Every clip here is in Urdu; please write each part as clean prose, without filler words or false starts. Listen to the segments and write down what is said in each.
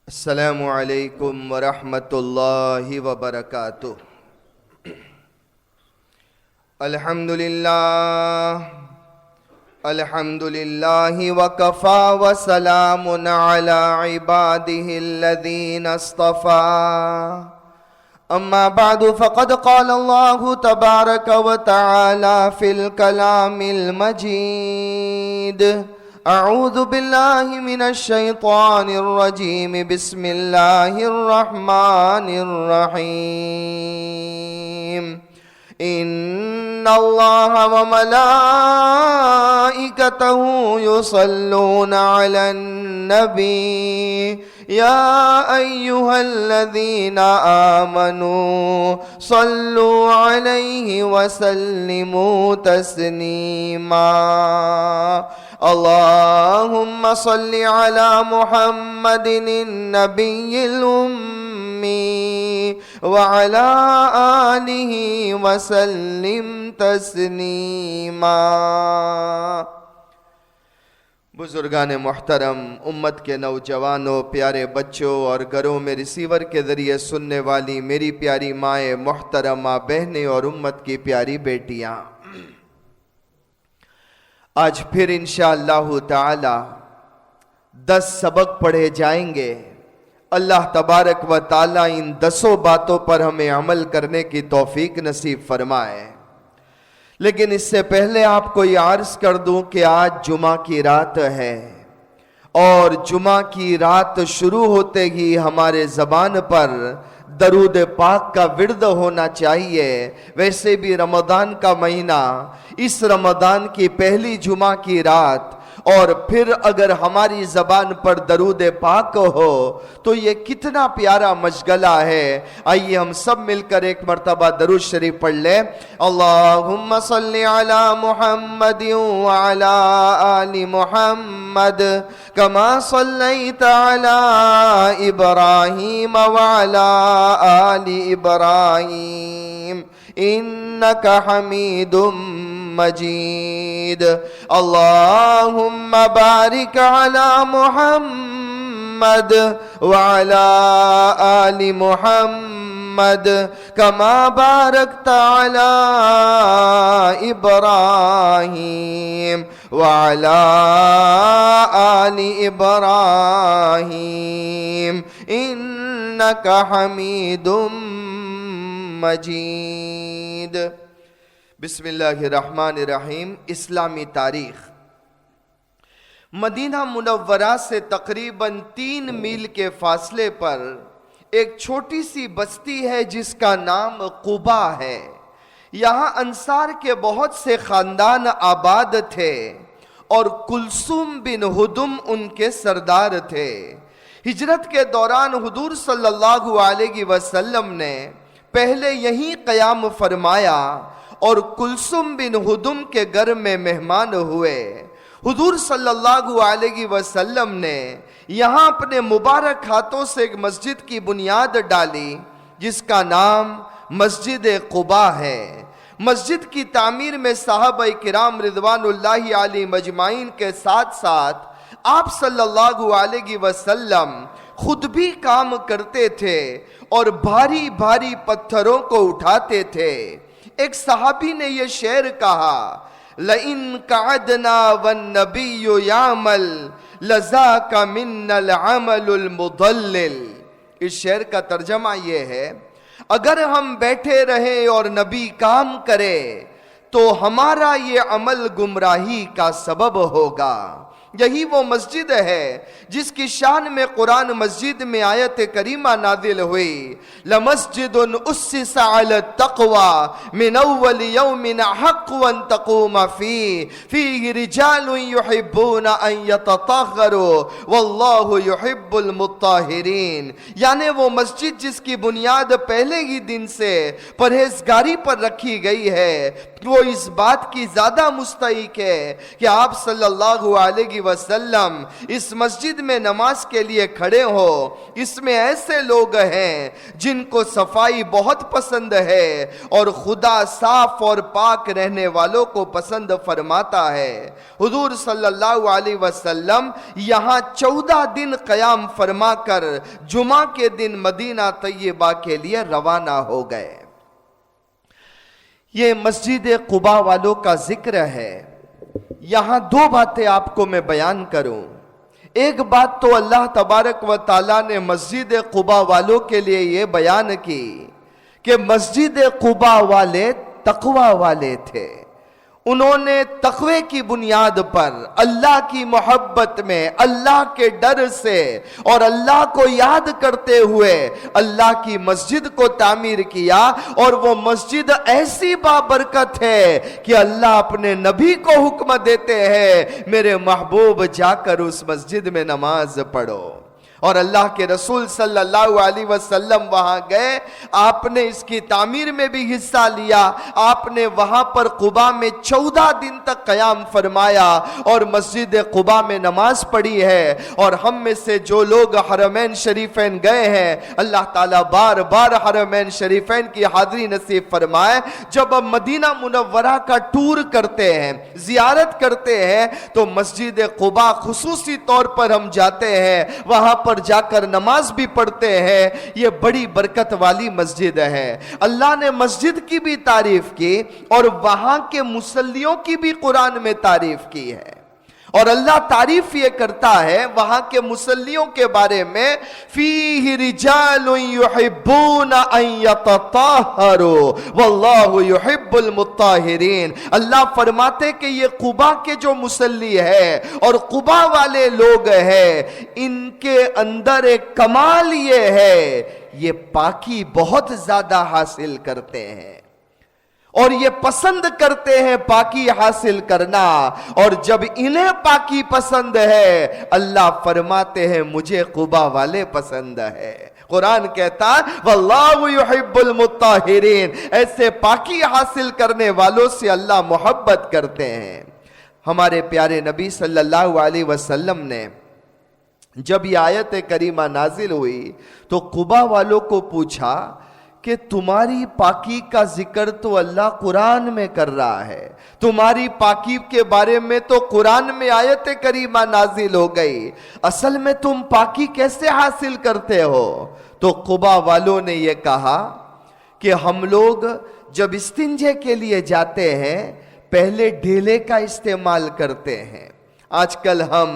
السلام علیکم ورحمۃ اللہ وبرکاتہ۔ الحمد للہ وکفا وسلام علی عبادہ الذین اصطفا، اما بعد فقد قال اللہ تبارک وتعالی فی الکلام المجید، اعوذ باللہ من الشیطان الرجیم، بسم اللہ الرحمن الرحیم، ان اللہ وملائکتہ یصلون علی النبی یا ایہا الذین آمنوا صلوا علیہ وسلموا تسلیما، اللہم صل علی محمد النبی الأمی وعلی آلہ وسلم تسلیما۔ بزرگان محترم، امت کے نوجوانوں، پیارے بچوں اور گھروں میں ریسیور کے ذریعے سننے والی میری پیاری مائیں محترمہ، بہنیں اور امت کی پیاری بیٹیاں، آج پھر انشاءاللہ تعالی 10 سبق پڑھے جائیں گے۔ اللہ تبارک و تعالی ان 10 باتوں پر ہمیں عمل کرنے کی توفیق نصیب فرمائے۔ لیکن اس سے پہلے آپ کو یہ عرض کر دوں کہ آج جمعہ کی رات ہے، اور جمعہ کی رات شروع ہوتے ہی ہمارے زبان پر درود پاک کا ورد ہونا چاہیے۔ ویسے بھی رمضان کا مہینہ، اس رمضان کی پہلی جمعہ کی رات، اور پھر اگر ہماری زبان پر درود پاک ہو تو یہ کتنا پیارا مشغلہ ہے۔ آئیے ہم سب مل کر ایک مرتبہ درود شریف پڑھ لیں۔ اللہم صلی علی محمد وعلی آل محمد کما صلیت علی ابراہیم وعلی آل ابراہیم انک حمید مجید، اللہم بارک علی محمد وعلی آل محمد کما بارکت علی ابراہیم وعلی آل ابراہیم انک حمید مجید۔ بسم اللہ الرحمن الرحیم۔ اسلامی تاریخ۔ مدینہ منورہ سے تقریباً 3 میل کے فاصلے پر ایک چھوٹی سی بستی ہے جس کا نام قبا ہے۔ یہاں انصار کے بہت سے خاندان آباد تھے اور کلثوم بن ہدم ان کے سردار تھے۔ ہجرت کے دوران حضور صلی اللہ علیہ وسلم نے پہلے یہیں قیام فرمایا اور کلثوم بن ہدم کے گھر میں مہمان ہوئے۔ حضور صلی اللہ علیہ وسلم نے یہاں اپنے مبارک ہاتھوں سے ایک مسجد کی بنیاد ڈالی جس کا نام مسجد قباء ہے۔ مسجد کی تعمیر میں صحابہ کرام رضوان اللہ علیہم اجمعین کے ساتھ ساتھ آپ صلی اللہ علیہ وسلم خود بھی کام کرتے تھے اور بھاری بھاری پتھروں کو اٹھاتے تھے۔ ایک صحابی نے یہ شعر کہا، لَإِن قَعَدْنَا وَالنَّبِيُّ يَعْمَلْ لَذَاكَ مِنَّ الْعَمَلُ الْمُضَلِّلِ۔ اس شعر کا ترجمہ یہ ہے، اگر ہم بیٹھے رہیں اور نبی کام کرے تو ہمارا یہ عمل گمراہی کا سبب ہوگا۔ یہی وہ مسجد ہے جس کی شان میں قرآن مسجد میں آیت کریمہ نازل ہوئی، لَمَسْجِدٌ أُسِّسَ عَلَى التَّقْوَى مِنْ أَوَّلِ يَوْمٍ أَحَقُّ أَن تَقُومَ فِيهِ رِجَالٌ يُحِبُّونَ أَن يَتَطَهَّرُوا وَاللَّهُ يُحِبُّ الْمُطَّهِّرِينَ، یعنی وہ مسجد جس کی بنیاد پہلے ہی دن سے پرہیزگاری پر رکھی گئی ہے وہ اس بات کی زیادہ مستحق ہے کہ آپ صلی اللہ علیہ وسلم اس مسجد میں نماز کے لیے کھڑے ہو۔ اس میں ایسے لوگ ہیں جن کو صفائی بہت پسند ہے اور خدا صاف اور پاک رہنے والوں کو پسند فرماتا ہے۔ حضور صلی اللہ علیہ وسلم یہاں 14 دن قیام فرما کر جمعہ کے دن مدینہ طیبہ کے لیے روانہ ہو گئے۔ یہ مسجد قباء والوں کا ذکر ہے۔ یہاں دو باتیں آپ کو میں بیان کروں۔ ایک بات تو اللہ تبارک و تعالیٰ نے مسجد قباء والوں کے لیے یہ بیان کی کہ مسجد قباء والے تقوی والے تھے۔ انہوں نے تقوی کی بنیاد پر اللہ کی محبت میں، اللہ کے ڈر سے اور اللہ کو یاد کرتے ہوئے اللہ کی مسجد کو تعمیر کیا، اور وہ مسجد ایسی بابرکت ہے کہ اللہ اپنے نبی کو حکم دیتے ہیں میرے محبوب جا کر اس مسجد میں نماز پڑھو۔ اور اللہ کے رسول صلی اللہ علیہ وسلم وہاں گئے، آپ نے اس کی تعمیر میں بھی حصہ لیا۔ آپ نے وہاں پر قباء میں 14 دن تک قیام فرمایا اور مسجد قباء میں نماز پڑھی ہے۔ اور ہم میں سے جو لوگ حرمین شریفین گئے ہیں، اللہ تعالیٰ بار بار حرمین شریفین کی حاضری نصیب فرمائے۔ جب ہم مدینہ منورہ کا ٹور کرتے ہیں، زیارت کرتے ہیں، تو مسجد قباء خصوصی طور پر ہم جاتے ہیں، وہاں پر جا کر نماز بھی پڑھتے ہیں۔ یہ بڑی برکت والی مسجد ہے۔ اللہ نے مسجد کی بھی تعریف کی اور وہاں کے مصلیوں کی بھی قرآن میں تعریف کی ہے۔ اور اللہ تعریف یہ کرتا ہے وہاں کے مصلیوں کے بارے میں، فِيهِ رِجَالٌ يُحِبُّونَ أَن يَتَطَهَّرُوا وَاللَّهُ يُحِبُّ الْمُطَّهِرِينَ۔ اللہ فرماتے کہ یہ قباء کے جو مصلی ہے اور قباء والے لوگ ہیں، ان کے اندر ایک کمال یہ ہے، یہ پاکی بہت زیادہ حاصل کرتے ہیں اور یہ پسند کرتے ہیں پاکی حاصل کرنا۔ اور جب انہیں پاکی پسند ہے، اللہ فرماتے ہیں مجھے قباء والے پسند ہے۔ قرآن کہتا واللہ یحب المطہرین، ایسے پاکی حاصل کرنے والوں سے اللہ محبت کرتے ہیں۔ ہمارے پیارے نبی صلی اللہ علیہ وسلم نے جب یہ آیت کریمہ نازل ہوئی تو قباء والوں کو پوچھا کہ تمہاری پاکی کا ذکر تو اللہ قرآن میں کر رہا ہے، تمہاری پاکی کے بارے میں تو قرآن میں آیت کریمہ نازل ہو گئی، اصل میں تم پاکی کیسے حاصل کرتے ہو؟ تو قباء والوں نے یہ کہا کہ ہم لوگ جب استنجے کے لیے جاتے ہیں پہلے ڈھیلے کا استعمال کرتے ہیں۔ آج کل ہم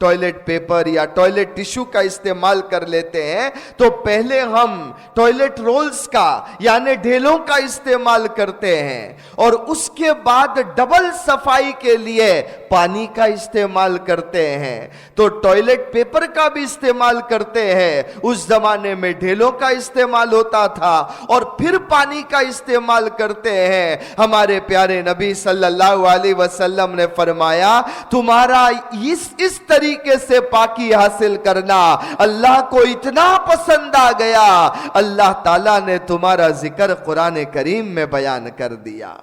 ٹوائلٹ پیپر یا ٹوائلٹ ٹیشو کا استعمال کر لیتے ہیں، تو پہلے ہم ٹوائلٹ رولز کا یعنی ڈھیلوں کا استعمال کرتے ہیں، اور اس کے بعد ڈبل صفائی کے لیے پانی کا استعمال کرتے ہیں۔ تو ٹوائلٹ پیپر کا بھی استعمال کرتے ہیں، اس زمانے میں ڈھیلوں کا استعمال ہوتا تھا، اور پھر پانی کا استعمال کرتے ہیں۔ ہمارے پیارے نبی صلی اللہ علیہ وسلم نے فرمایا تمہارا اس طریقے سے پاکی حاصل کرنا اللہ کو اتنا پسند آ گیا، اللہ تعالیٰ نے تمہارا ذکر قرآن کریم میں بیان کر دیا۔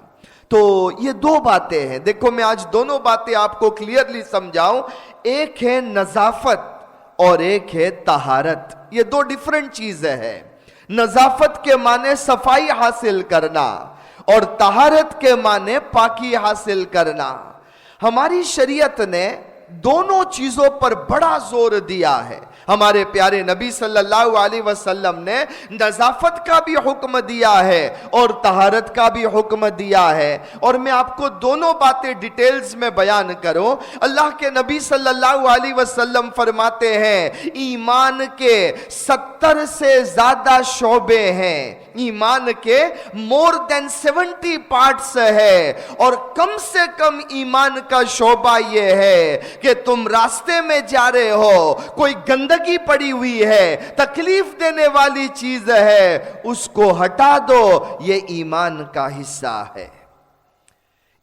تو یہ دو باتیں ہیں، دیکھو میں آج دونوں باتیں آپ کو کلیئرلی سمجھاؤں۔ ایک ہے نظافت اور ایک ہے طہارت، یہ دو ڈیفرنٹ چیزیں ہیں۔ نظافت کے معنی صفائی حاصل کرنا اور طہارت کے معنی پاکی حاصل کرنا۔ ہماری شریعت نے دونوں چیزوں پر بڑا زور دیا ہے۔ ہمارے پیارے نبی صلی اللہ علیہ وسلم نے نظافت کا بھی حکم دیا ہے اور طہارت کا بھی حکم دیا ہے، اور میں آپ کو دونوں باتیں ڈیٹیلز میں بیان کروں۔ اللہ کے نبی صلی اللہ علیہ وسلم فرماتے ہیں ایمان کے 70 سے زیادہ شعبے ہیں، ایمان کے more than 70 parts ہے، اور کم سے کم ایمان کا شعبہ یہ ہے کہ تم راستے میں جا رہے ہو، کوئی گندگی پڑی ہوئی ہے، تکلیف دینے والی چیز ہے، اس کو ہٹا دو، یہ ایمان کا حصہ ہے۔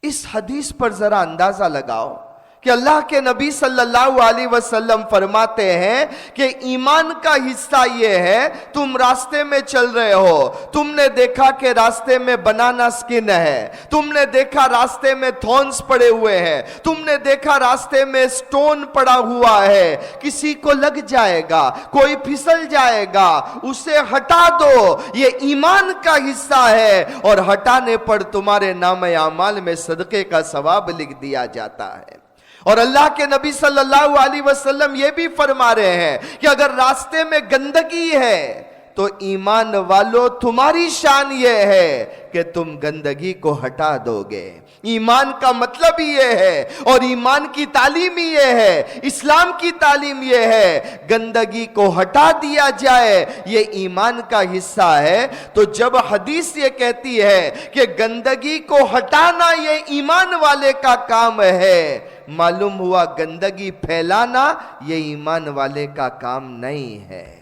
اس حدیث پر ذرا اندازہ لگاؤ کہ اللہ کے نبی صلی اللہ علیہ وسلم فرماتے ہیں کہ ایمان کا حصہ یہ ہے، تم راستے میں چل رہے ہو، تم نے دیکھا کہ راستے میں بنانا سکن ہے، تم نے دیکھا راستے میں تھورنز پڑے ہوئے ہیں، تم نے دیکھا راستے میں سٹون پڑا ہوا ہے، کسی کو لگ جائے گا، کوئی پھسل جائے گا، اسے ہٹا دو، یہ ایمان کا حصہ ہے، اور ہٹانے پر تمہارے نام اعمال میں صدقے کا ثواب لکھ دیا جاتا ہے۔ اور اللہ کے نبی صلی اللہ علیہ وسلم یہ بھی فرما رہے ہیں کہ اگر راستے میں گندگی ہے تو ایمان والو تمہاری شان یہ ہے کہ تم گندگی کو ہٹا دو گے۔ ایمان کا مطلب یہ ہے، اور ایمان کی تعلیم یہ ہے، اسلام کی تعلیم یہ ہے، گندگی کو ہٹا دیا جائے، یہ ایمان کا حصہ ہے۔ تو جب حدیث یہ کہتی ہے کہ گندگی کو ہٹانا یہ ایمان والے کا کام ہے، معلوم ہوا گندگی پھیلانا یہ ایمان والے کا کام نہیں ہے۔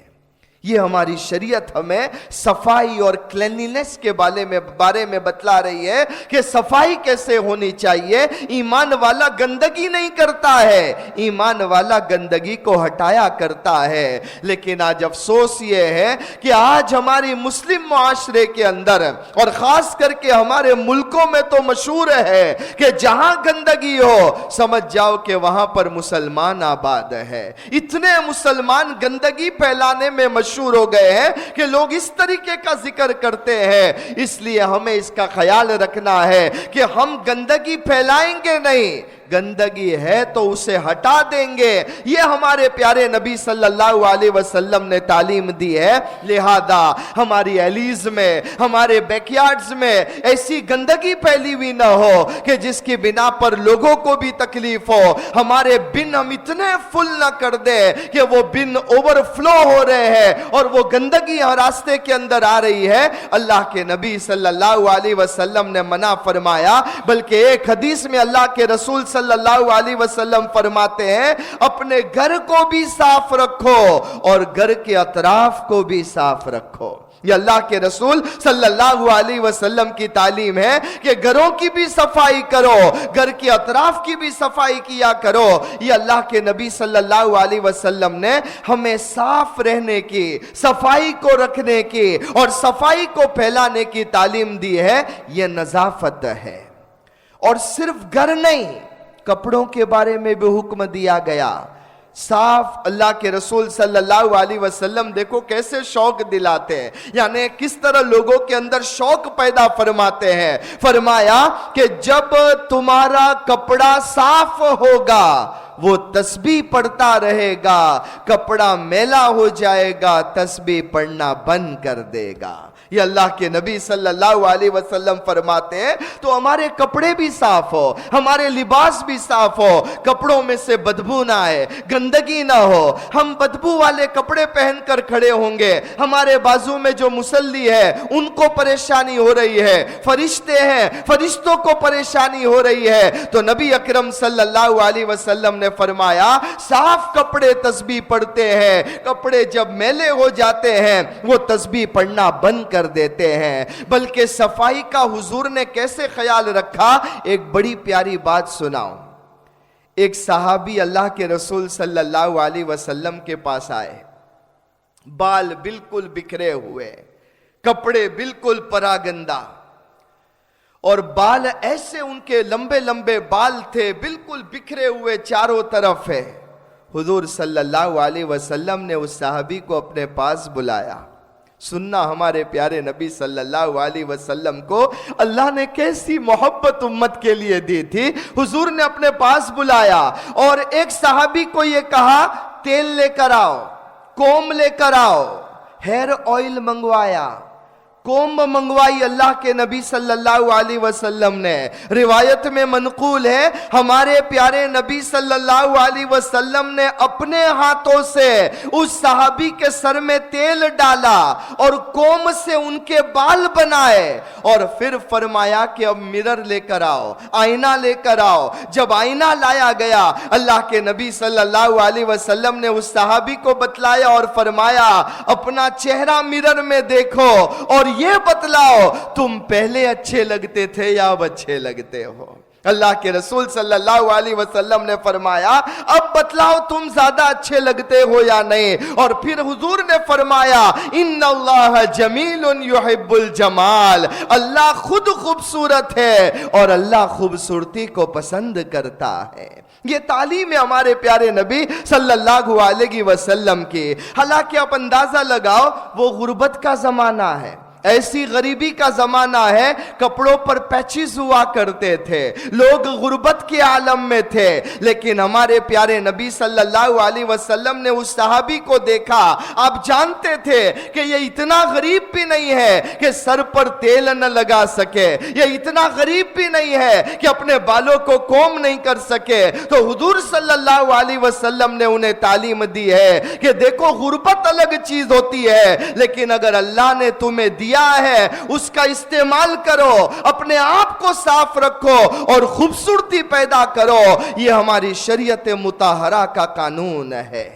یہ ہماری شریعت ہمیں صفائی اور کلینلنس کے بارے میں بتلا رہی ہے کہ صفائی کیسے ہونی چاہیے۔ ایمان والا گندگی نہیں کرتا ہے، ایمان والا گندگی کو ہٹایا کرتا ہے۔ لیکن آج افسوس یہ ہے کہ آج ہماری مسلم معاشرے کے اندر، اور خاص کر کے ہمارے ملکوں میں تو مشہور ہے کہ جہاں گندگی ہو سمجھ جاؤ کہ وہاں پر مسلمان آباد ہے۔ اتنے مسلمان گندگی پھیلانے میں مشہور ہو گئے ہیں کہ لوگ اس طریقے کا ذکر کرتے ہیں۔ اس لیے ہمیں اس کا خیال رکھنا ہے کہ ہم گندگی پھیلائیں گے نہیں، گندگی ہے تو اسے ہٹا دیں گے۔ یہ ہمارے پیارے نبی صلی اللہ علیہ وسلم نے تعلیم دی ہے۔ لہذا ہماری ایلیز میں، ہمارے بیک یارڈز میں ایسی گندگی پھیلی ہوئی نہ ہو کہ جس کی بنا پر لوگوں کو بھی تکلیف ہو۔ ہمارے بن ہم اتنے فل نہ کر دے کہ وہ بن اوور فلو ہو رہے ہیں اور وہ گندگی راستے کے اندر آ رہی ہے۔ اللہ کے نبی صلی اللہ علیہ وسلم نے منع فرمایا، بلکہ ایک حدیث میں اللہ کے رسول صلی اللہ علیہ وسلم فرماتے ہیں اپنے گھر کو بھی صاف رکھو اور گھر کے اطراف کو بھی صاف رکھو۔ یہ اللہ کے رسول صلی اللہ علیہ وسلم کی تعلیم ہے کہ گھروں کی بھی صفائی کرو، گھر کے اطراف کی بھی صفائی کیا کرو۔ یہ اللہ کے نبی صلی اللہ علیہ وسلم نے ہمیں صاف رہنے کی، صفائی کو رکھنے کی اور صفائی کو پھیلانے کی تعلیم دی ہے۔ یہ نظافت ہے۔ اور صرف گھر نہیں، کپڑوں کے بارے میں بھی حکم دیا گیا صاف۔ اللہ کے رسول صلی اللہ علیہ وسلم دیکھو کیسے شوق دلاتے ہیں، یعنی کس طرح لوگوں کے اندر شوق پیدا فرماتے ہیں۔ فرمایا کہ جب تمہارا کپڑا صاف ہوگا وہ تسبیح پڑھتا رہے گا، کپڑا میلا ہو جائے گا تسبیح پڑھنا بند کر دے گا۔ یہ اللہ کے نبی صلی اللہ علیہ وسلم فرماتے ہیں تو ہمارے کپڑے بھی صاف ہو، ہمارے لباس بھی صاف ہو، کپڑوں میں سے بدبو نہ آئے، گندگی نہ ہو۔ ہم بدبو والے کپڑے پہن کر کھڑے ہوں گے، ہمارے بازو میں جو مصلی ہے ان کو پریشانی ہو رہی ہے، فرشتے ہیں فرشتوں کو پریشانی ہو رہی ہے۔ تو نبی اکرم صلی اللہ علیہ وسلم نے فرمایا صاف کپڑے تسبیح پڑھتے ہیں، کپڑے جب میلے ہو جاتے ہیں وہ تسبیح پڑھنا بند کر دیتے ہیں۔ بلکہ صفائی کا حضور نے کیسے خیال رکھا، ایک بڑی پیاری بات سناؤں۔ ایک صحابی اللہ کے رسول صلی اللہ علیہ وسلم کے پاس آئے، بال بالکل بکھرے ہوئے، کپڑے بالکل پراگندہ، اور بال ایسے ان کے لمبے لمبے بال تھے بالکل بکھرے ہوئے چاروں طرف ہے۔ حضور صلی اللہ علیہ وسلم نے اس صحابی کو اپنے پاس بلایا۔ سننا ہمارے پیارے نبی صلی اللہ علیہ وسلم کو اللہ نے کیسی محبت امت کے لیے دی تھی۔ حضور نے اپنے پاس بلایا اور ایک صحابی کو یہ کہا تیل لے کر آؤ، کوم لے کر آؤ، ہیئر آئل منگوایا، کوم منگوائی اللہ کے نبی صلی اللہ علیہ وسلم نے۔ روایت میں منقول ہے ہمارے پیارے نبی صلی اللہ علیہ وسلم نے اپنے ہاتھوں سے اس صحابی کے سر میں تیل ڈالا اور کوم سے ان کے بال بنائے، اور پھر فرمایا کہ اب مرر لے کر آؤ، آئینہ لے کر آؤ۔ جب آئینہ لایا گیا اللہ کے نبی صلی اللہ علیہ وسلم نے اس صحابی کو بتلایا اور فرمایا اپنا چہرہ مرر میں دیکھو اور یہ بتلاؤ تم پہلے اچھے لگتے تھے یا اب اچھے لگتے ہو۔ اللہ کے رسول صلی اللہ علیہ وسلم نے فرمایا اب بتلاؤ تم زیادہ اچھے لگتے ہو یا نہیں؟ اور پھر حضور نے فرمایا ان اللہ جمیل یحب الجمال، اللہ خود خوبصورت ہے اور اللہ خوبصورتی کو پسند کرتا ہے۔ یہ تعلیم ہے ہمارے پیارے نبی صلی اللہ علیہ وسلم کی۔ حالانکہ آپ اندازہ لگاؤ وہ غربت کا زمانہ ہے، ایسی غریبی کا زمانہ ہے، کپڑوں پر پیچز ہوا کرتے تھے، لوگ غربت کے عالم میں تھے، لیکن ہمارے پیارے نبی صلی اللہ علیہ وسلم نے اس صحابی کو دیکھا، آپ جانتے تھے کہ یہ اتنا غریب بھی نہیں ہے کہ سر پر تیل نہ لگا سکے، یہ اتنا غریب بھی نہیں ہے کہ اپنے بالوں کو کوم نہیں کر سکے، تو حضور صلی اللہ علیہ وسلم نے انہیں تعلیم دی ہے کہ دیکھو غربت الگ چیز ہوتی ہے، لیکن اگر اللہ نے تمہیں دیا ہے اس کا استعمال کرو، اپنے آپ کو صاف رکھو اور خوبصورتی پیدا کرو، یہ ہماری شریعت مطہرہ کا قانون ہے۔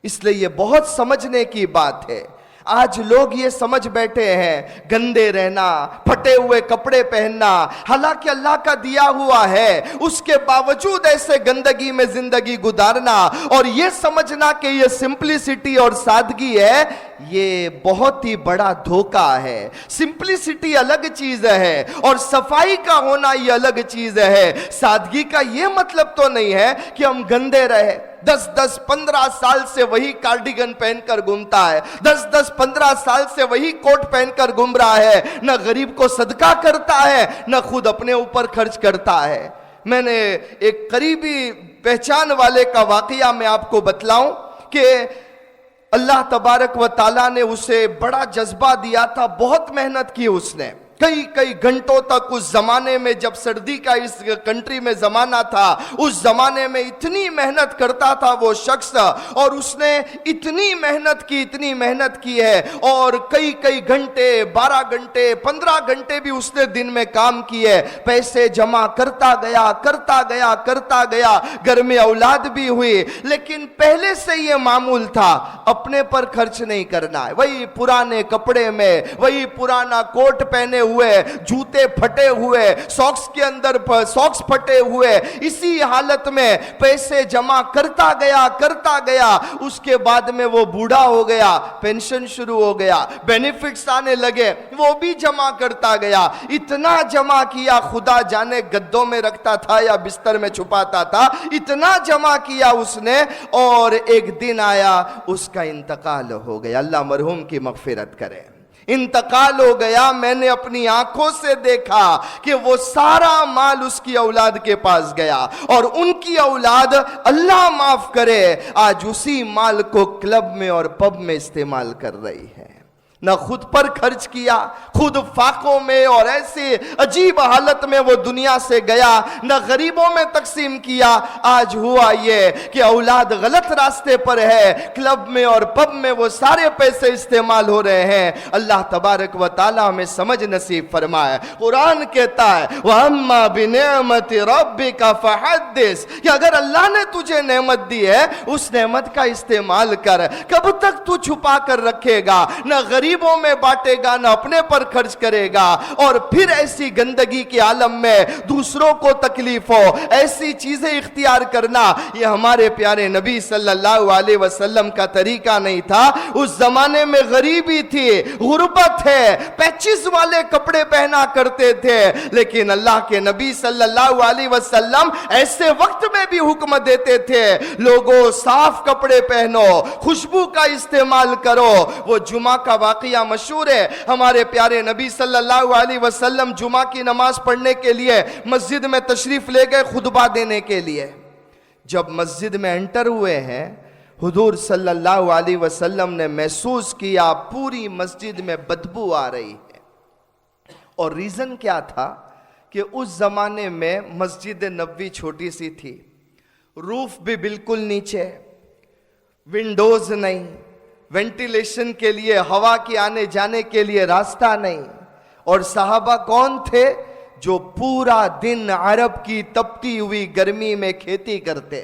اس لیے یہ بہت سمجھنے کی بات ہے۔ آج لوگ یہ سمجھ بیٹھے ہیں گندے رہنا، پھٹے ہوئے کپڑے پہننا، حالانکہ اللہ کا دیا ہوا ہے، اس کے باوجود ایسے گندگی میں زندگی گزارنا اور یہ سمجھنا کہ یہ سمپلیسٹی اور سادگی ہے، یہ بہت ہی بڑا دھوکہ ہے۔ سمپلیسٹی الگ چیز ہے اور صفائی کا ہونا یہ الگ چیز ہے۔ سادگی کا یہ مطلب تو نہیں ہے کہ ہم گندے رہے۔ 10-15 سال سے وہی کارڈیگن پہن کر گھومتا ہے، 10-15 سال سے وہی کوٹ پہن کر گھوم رہا ہے، نہ غریب کو صدقہ کرتا ہے نہ خود اپنے اوپر خرچ کرتا ہے۔ میں نے ایک قریبی پہچان والے کا واقعہ میں آپ کو بتلاؤں کہ اللہ تبارک و تعالیٰ نے اسے بڑا جذبہ دیا تھا، بہت محنت کی اس نے، کئی گھنٹوں تک۔ اس زمانے میں جب سردی کا اس کنٹری میں زمانہ تھا، اس زمانے میں اتنی محنت کرتا تھا وہ شخص، اور اس نے اتنی محنت کی ہے اور کئی گھنٹے، 12 گھنٹے 15 گھنٹے بھی اس نے دن میں کام کیے، پیسے جمع کرتا گیا، گھر میں اولاد بھی ہوئی، لیکن پہلے سے یہ معمول تھا اپنے پر خرچ نہیں کرنا ہے، وہی پرانے کپڑے میں، وہی پرانا کوٹ پہنے ہوئے، جوتے پھٹے ہوئے، ساکس کے اندر ساکس پھٹے ہوئے، اسی حالت میں پیسے جمع کرتا گیا۔ اس کے بعد میں وہ بوڑھا ہو گیا، پینشن شروع ہو گیا، بینیفٹس آنے لگے، وہ بھی جمع کرتا گیا، اتنا جمع کیا خدا جانے گدوں میں رکھتا تھا یا بستر میں چھپاتا تھا، اتنا جمع کیا اس نے، اور ایک دن آیا اس کا انتقال ہو گیا۔ اللہ مرحوم کی مغفرت کرے۔ انتقال ہو گیا، میں نے اپنی آنکھوں سے دیکھا کہ وہ سارا مال اس کی اولاد کے پاس گیا، اور ان کی اولاد اللہ معاف کرے آج اسی مال کو کلب میں اور پب میں استعمال کر رہی ہے۔ نہ خود پر خرچ کیا، خود فاقوں میں اور ایسے عجیب حالت میں وہ دنیا سے گیا، نہ غریبوں میں تقسیم کیا۔ آج ہوا یہ کہ اولاد غلط راستے پر ہے، کلب میں اور پب میں وہ سارے پیسے استعمال ہو رہے ہیں۔ اللہ تبارک و تعالیٰ ہمیں سمجھ نصیب فرمائے۔ قرآن کہتا ہے وَأَمَّا بِنِعْمَةِ رَبِّكَ فَحَدِّثْ، کہ اگر اللہ نے تجھے نعمت دی ہے اس نعمت کا استعمال کر۔ کب تک تو چھپا کر رکھے گا؟ نہ غریبوں میں بانٹے گا نہ اپنے پر خرچ کرے گا، اور پھر ایسی گندگی کے عالم میں دوسروں کو تکلیف ہو، ایسی چیزیں اختیار کرنا، یہ ہمارے پیارے نبی صلی اللہ علیہ وسلم کا طریقہ نہیں تھا۔ اس زمانے میں غریبی تھی، غربت ہے، پیچز والے کپڑے پہنا کرتے تھے، لیکن اللہ کے نبی صلی اللہ علیہ وسلم ایسے وقت میں بھی حکم دیتے تھے لوگوں صاف کپڑے پہنو، خوشبو کا استعمال کرو۔ وہ جمعہ کا واقعہ مشہور ہے، ہمارے پیارے نبی صلی اللہ علیہ وسلم جمعہ کی نماز پڑھنے کے لیے مسجد میں تشریف لے گئے خطبہ دینے کے لیے۔ جب مسجد میں انٹر ہوئے ہیں، حضور صلی اللہ علیہ وسلم نے محسوس کیا پوری مسجد میں بدبو آ رہی ہے، اور ریزن کیا تھا کہ اس زمانے میں مسجد نبوی چھوٹی سی تھی، روف بھی بالکل نیچے، ونڈوز نہیں، وینٹیلیشن کے لیے ہوا کی آنے جانے کے لیے راستہ نہیں، اور صحابہ کون تھے؟ جو پورا دن عرب کی تپتی ہوئی گرمی میں کھیتی کرتے،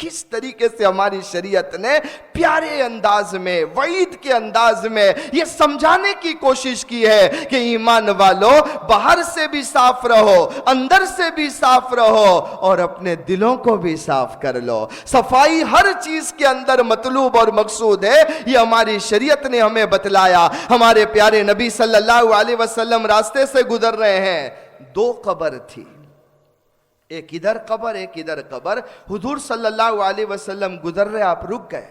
کس طریقے سے ہماری شریعت نے پیارے انداز میں، وعید کے انداز میں یہ سمجھانے کی کوشش کی ہے کہ ایمان والو باہر سے بھی صاف رہو، اندر سے بھی صاف رہو اور اپنے دلوں کو بھی صاف کر لو۔ صفائی ہر چیز کے اندر مطلوب اور مقصود ہے، یہ ہماری شریعت نے ہمیں بتلایا۔ ہمارے پیارے نبی صلی اللہ علیہ وسلم راستے سے گزر رہے ہیں، 2 قبر تھی، ایک ادھر قبر ایک ادھر قبر۔ حضور صلی اللہ علیہ وسلم گزر رہے، آپ رک گئے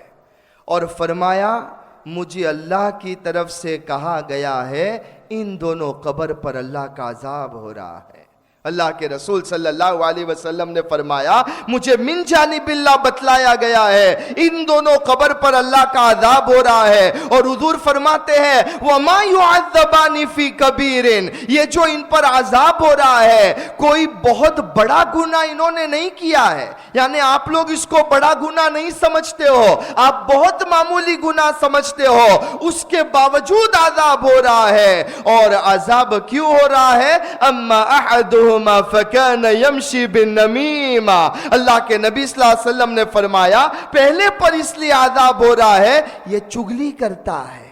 اور فرمایا مجھے اللہ کی طرف سے کہا گیا ہے ان دونوں قبر پر اللہ کا عذاب ہو رہا ہے۔ اللہ کے رسول صلی اللہ علیہ وسلم نے فرمایا مجھے من جانب اللہ بتلایا گیا ہے ان دونوں قبر پر اللہ کا عذاب ہو رہا ہے۔ اور حضور فرماتے ہیں وَمَا يُعَذَّبَانِ فِي كَبِيرٍ، یہ جو ان پر عذاب ہو رہا ہے کوئی بہت بڑا گناہ انہوں نے نہیں کیا ہے، یعنی آپ لوگ اس کو بڑا گناہ نہیں سمجھتے ہو، آپ بہت معمولی گناہ سمجھتے ہو، اس کے باوجود عذاب ہو رہا ہے۔ اور عذاب کیوں ہو رہا ہے؟ اما احدہما فکان یمشی بالنمیمہ، اللہ کے نبی صلی اللہ علیہ وسلم نے فرمایا پہلے پر اس لیے عذاب ہو رہا ہے یہ چگلی کرتا ہے،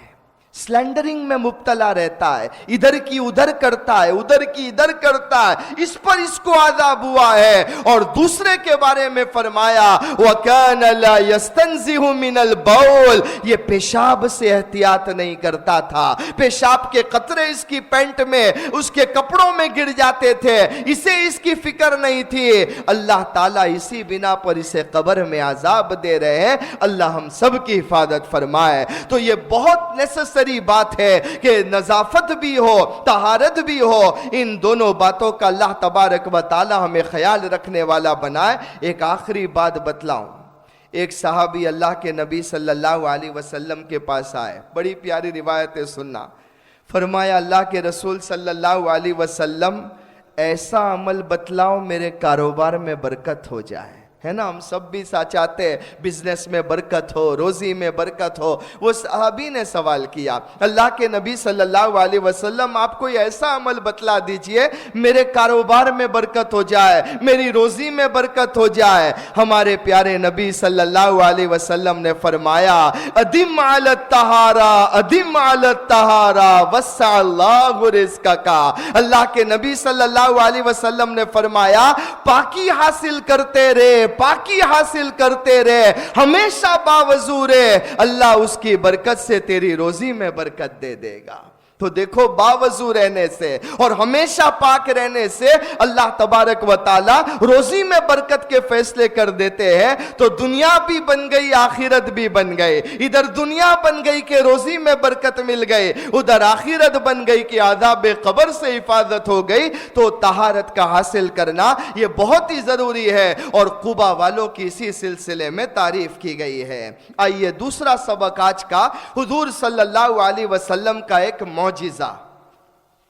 سلینڈرنگ میں مبتلا رہتا ہے، ادھر کی ادھر کرتا ہے، ادھر کی ادھر کرتا ہے، اس پر اس کو عذاب ہوا ہے۔ اور دوسرے کے بارے میں فرمایا وَكَانَ لَا يَسْتَنزِهُ مِنَ الْبَوْلِ، یہ پیشاب سے احتیاط نہیں کرتا تھا، پیشاب کے قطرے اس کی پینٹ میں اس کے کپڑوں میں گر جاتے تھے، اسے اس کی فکر نہیں تھی۔ اللہ تعالیٰ اسی بنا پر اسے قبر میں عذاب دے رہے ہیں، اللہ ہم سب کی حفاظت فرمائے۔ تو یہ بہت نیسسری بات ہے کہ نظافت بھی ہو، طہارت بھی ہو، ان دونوں باتوں کا اللہ تبارک و تعالی ہمیں خیال رکھنے والا بنائے۔ ایک آخری بات بتلاؤں، ایک صحابی اللہ کے نبی صلی اللہ علیہ وسلم کے پاس آئے، بڑی پیاری روایت ہے، سننا۔ فرمایا اللہ کے رسول صلی اللہ علیہ وسلم ایسا عمل بتلاؤ میرے کاروبار میں برکت ہو جائے، ہے نا، ہم سب بھی چاہتے ہیں بزنس میں برکت ہو، روزی میں برکت ہو۔ وہ صحابی نے سوال کیا اللہ کے نبی صلی اللہ علیہ وسلم آپ کوئی ایسا عمل بتلا دیجئے میرے کاروبار میں برکت ہو جائے، میری روزی میں برکت ہو جائے۔ ہمارے پیارے نبی صلی اللہ علیہ وسلم نے فرمایا ادم علی الطہارہ، ادم علی الطہارہ وسع اللہ رزقک۔ اللہ کے نبی صلی اللہ علیہ وسلم نے فرمایا پاکی حاصل کرتے رہے، پاکی حاصل کرتے رہے، ہمیشہ باوضو رہے، اللہ اس کی برکت سے تیری روزی میں برکت دے دے گا۔ تو دیکھو باوضو رہنے سے اور ہمیشہ پاک رہنے سے اللہ تبارک و تعالی روزی میں برکت کے فیصلے کر دیتے ہیں۔ تو دنیا بھی بن گئی، آخرت بھی بن گئی، ادھر دنیا بن گئی کہ روزی میں برکت مل گئی، ادھر آخرت بن گئی کہ عذاب قبر سے حفاظت ہو گئی۔ تو طہارت کا حاصل کرنا یہ بہت ہی ضروری ہے، اور قبا والوں کی اسی سلسلے میں تعریف کی گئی ہے۔ آئیے دوسرا سبق آج کا، حضور صلی اللہ علیہ وسلم کا ایک معجزہ،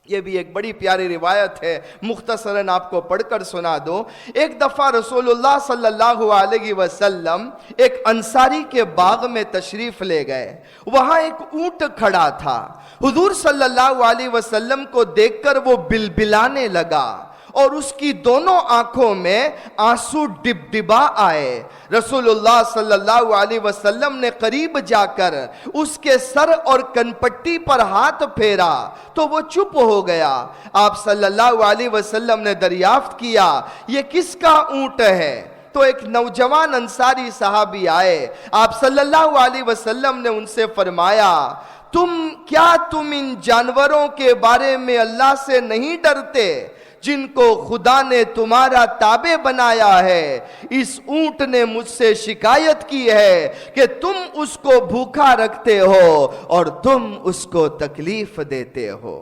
یہ بھی ایک بڑی پیاری روایت ہے، مختصراً آپ کو پڑھ کر سنا دو۔ ایک دفعہ رسول اللہ صلی اللہ علیہ وسلم ایک انصاری کے باغ میں تشریف لے گئے، وہاں ایک اونٹ کھڑا تھا، حضور صلی اللہ علیہ وسلم کو دیکھ کر وہ بلبلانے لگا اور اس کی دونوں آنکھوں میں آنسو ڈبڈبا آئے۔ رسول اللہ صلی اللہ علیہ وسلم نے قریب جا کر اس کے سر اور کنپٹی پر ہاتھ پھیرا تو وہ چپ ہو گیا۔ آپ صلی اللہ علیہ وسلم نے دریافت کیا یہ کس کا اونٹ ہے؟ تو ایک نوجوان انصاری صحابی آئے، آپ صلی اللہ علیہ وسلم نے ان سے فرمایا تم ان جانوروں کے بارے میں اللہ سے نہیں ڈرتے جن کو خدا نے تمہارا تابع بنایا ہے؟ اس اونٹ نے مجھ سے شکایت کی ہے کہ تم اس کو بھوکا رکھتے ہو اور تم اس کو تکلیف دیتے ہو۔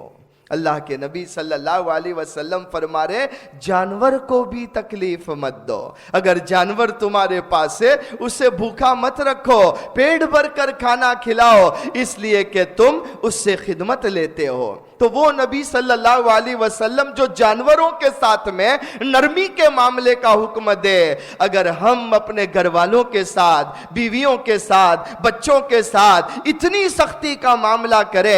اللہ کے نبی صلی اللہ علیہ وسلم فرما رہے جانور کو بھی تکلیف مت دو، اگر جانور تمہارے پاس ہے اسے بھوکا مت رکھو، پیٹ بھر کر کھانا کھلاؤ، اس لیے کہ تم اس سے خدمت لیتے ہو۔ تو وہ نبی صلی اللہ علیہ وسلم جو جانوروں کے ساتھ میں نرمی کے معاملے کا حکم دے، اگر ہم اپنے گھر والوں کے ساتھ، بیویوں کے ساتھ، بچوں کے ساتھ اتنی سختی کا معاملہ کرے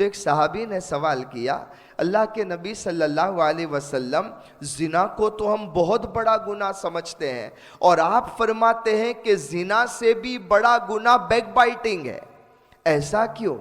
تو ایک صحابی نے سوال کیا، اللہ کے نبی صلی اللہ علیہ وسلم، زنا کو تو ہم بہت بڑا گناہ سمجھتے ہیں، اور آپ فرماتے ہیں کہ زنا سے بھی بڑا گناہ بیک بائٹنگ ہے، ایسا کیوں؟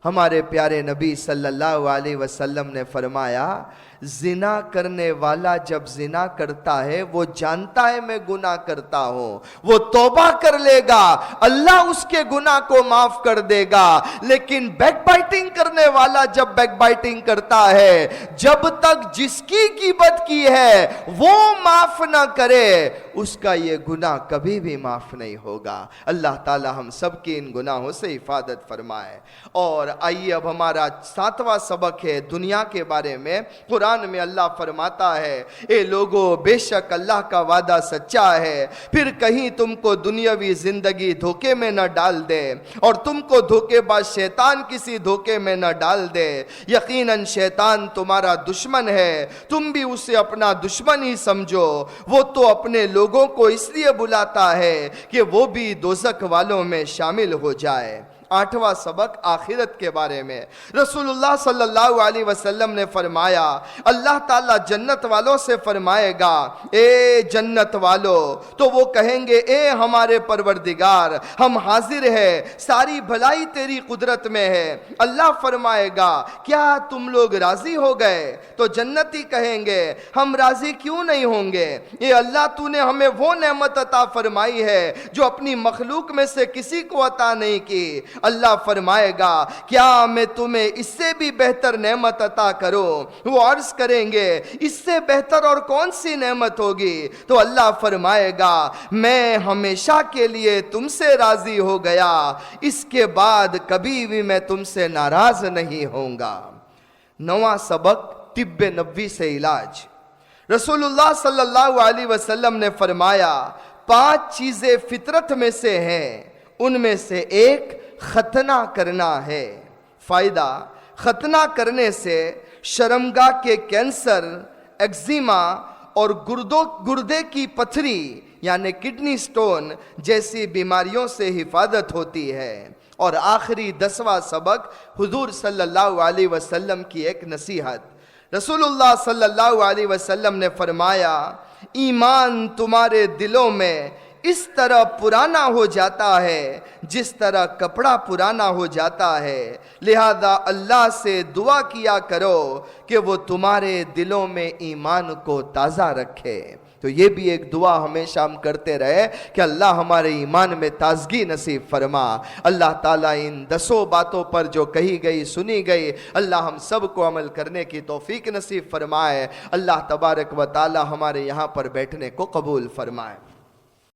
ہمارے پیارے نبی صلی اللہ علیہ وسلم نے فرمایا، زنا کرنے والا جب زنا کرتا ہے وہ جانتا ہے میں گناہ کرتا ہوں، وہ توبہ کر لے گا، اللہ اس کے گناہ کو معاف کر دے گا، لیکن بیک بائٹنگ کرنے والا جب بیک بائٹنگ کرتا ہے، جب تک جس کی غیبت کی ہے وہ معاف نہ کرے اس کا یہ گناہ کبھی بھی معاف نہیں ہوگا۔ اللہ تعالی ہم سب کی ان گناہوں سے حفاظت فرمائے۔ اور آئیے اب ہمارا 7واں سبق ہے دنیا کے بارے میں۔ قرآن میں اللہ فرماتا ہے، اے لوگو بے شک اللہ کا وعدہ سچا ہے، پھر کہیں تم کو دنیاوی زندگی دھوکے میں نہ ڈال دے اور تم کو دھوکے باز شیطان کسی دھوکے میں نہ ڈال دے، یقیناً شیطان تمہارا دشمن ہے، تم بھی اسے اپنا دشمن ہی سمجھو، وہ تو اپنے لوگوں کو اس لیے بلاتا ہے کہ وہ بھی دوزخ والوں میں شامل ہو جائے۔ 8واں سبق آخرت کے بارے میں۔ رسول اللہ صلی اللہ علیہ وسلم نے فرمایا، اللہ تعالیٰ جنت والوں سے فرمائے گا، اے جنت والو، تو وہ کہیں گے، اے ہمارے پروردگار، ہم حاضر ہیں، ساری بھلائی تیری قدرت میں ہے۔ اللہ فرمائے گا، کیا تم لوگ راضی ہو گئے؟ تو جنتی کہیں گے، ہم راضی کیوں نہیں ہوں گے؟ اے اللہ، تو نے ہمیں وہ نعمت عطا فرمائی ہے جو اپنی مخلوق میں سے کسی کو عطا نہیں کی۔ اللہ فرمائے گا، کیا میں تمہیں اس سے بھی بہتر نعمت عطا کروں؟ وہ عرض کریں گے، اس سے بہتر اور کون سی نعمت ہوگی؟ تو اللہ فرمائے گا، میں ہمیشہ کے لیے تم سے راضی ہو گیا، اس کے بعد کبھی بھی میں تم سے ناراض نہیں ہوں گا۔ 9واں سبق طب نبوی سے علاج۔ رسول اللہ صلی اللہ علیہ وسلم نے فرمایا، 5 چیزیں فطرت میں سے ہیں، ان میں سے ایک ختنہ کرنا ہے۔ فائدہ، ختنہ کرنے سے شرمگاہ کے کینسر، ایگزیما اور گردے کی پتھری یعنی کڈنی سٹون جیسی بیماریوں سے حفاظت ہوتی ہے۔ اور آخری 10واں سبق حضور صلی اللہ علیہ وسلم کی ایک نصیحت۔ رسول اللہ صلی اللہ علیہ وسلم نے فرمایا، ایمان تمہارے دلوں میں اس طرح پرانا ہو جاتا ہے جس طرح کپڑا پرانا ہو جاتا ہے، لہذا اللہ سے دعا کیا کرو کہ وہ تمہارے دلوں میں ایمان کو تازہ رکھے۔ تو یہ بھی ایک دعا ہمیشہ ہم کرتے رہے کہ اللہ ہمارے ایمان میں تازگی نصیب فرما۔ اللہ تعالیٰ ان 10 باتوں پر جو کہی گئی سنی گئی، اللہ ہم سب کو عمل کرنے کی توفیق نصیب فرمائے۔ اللہ تبارک و تعالی ہمارے یہاں پر بیٹھنے کو قبول فرمائے۔